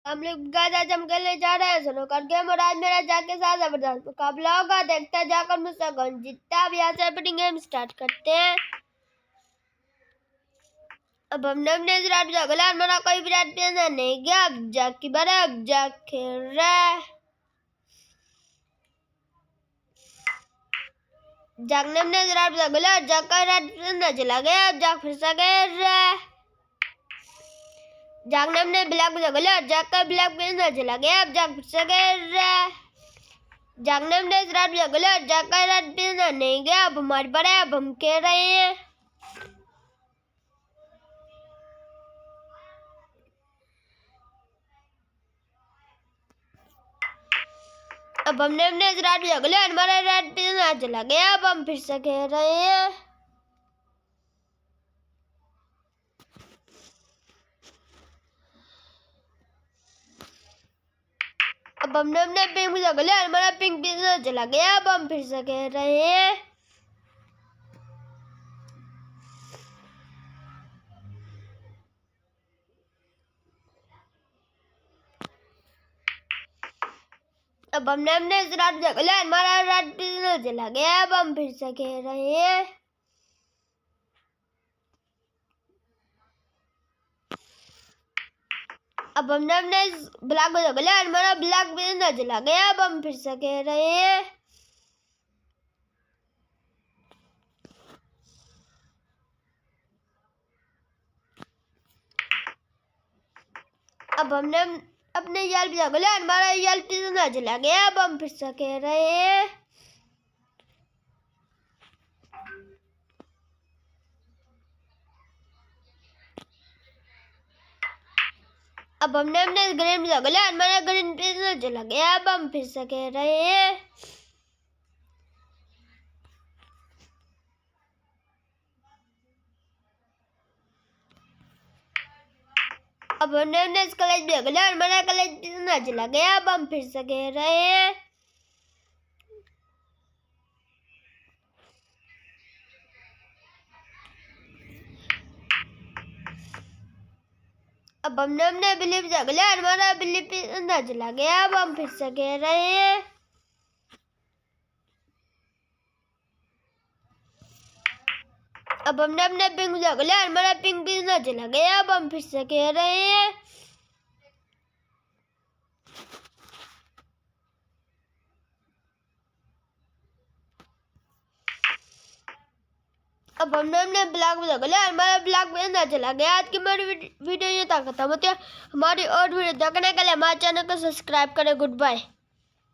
हम लोग गाइस आज हम खेलने जा रहे हैं सुनो कर गेम और आज मेरा जाके साथ जबरदस्त मुकाबला होगा। देखते हैं जाकर मुझसे कौन जीतता है। अब यहाँ से अपनी गेम स्टार्ट करते हैं। अब हमने अपने विराट जगला हमारा कोई विराट पसंद नहीं गया। अब जाक की बारे अब जाक खेल रहा है। जाक ने अपने विराट जगला जाक का विराट पसंद चला गया। अब जाक फिर से खेल रहा है। जाक ने अपने ब्लैक जगला और जाक का ब्लैक पसंद चला गया। अब जाक फिर से खेल रहा है। जाक ने अपने विराट जगला और जाक का विराट पसंद नहीं गया। अब हमारे पर है। अब हम खेल रहे हैं। अब हमने अपने विराट जगला हमारा विराट पसंद चला गया। अब हम फिर से खेल रहे हैं। अब हमने अपने पिंक जगला हमारा पिंक पसंद चला गया। अब हम फिर से खेल रहे हैं। अब हमने अपने विराट जगला हमारा विराट पसंद चला गया। अब हम फिर से खेल रहे हैं। अब हमने अपने ब्लैक जगला हमारा ब्लैक पसंद चला गया। अब हम फिर से खेल रहे हैं। अब हमने अपने येल जगला हमारा येल पसंद चला गया। अब हम फिर से खेल रहे हैं। अब हमने अपने ग्रीन जगला हमारा ग्रीन पसंद चला गया। अब हम फिर से खेल रहे हैं। अब हमने अपने कलर जगला हमारा कलर पसंद चला गया। अब हम फिर से खेल रहे हैं। अब हमने अपने बिलीफ जगला हमारा बिलीफ पसंद चला गया। अब हम फिर से खेल रहे हैं। अब हमने अपने पिंक जगला हमारा पिंक पसंद चला गया। अब हम फिर से खेल रहे हैं। अब हमने अपने ब्लैक जगला हमारा ब्लैक पसंद चला गया। आज की हमारी वीडियो ये तक खत्म होती है। हमारी और वीडियो देखने के लिए हमारे चैनल को सब्सक्राइब करें। Good bye.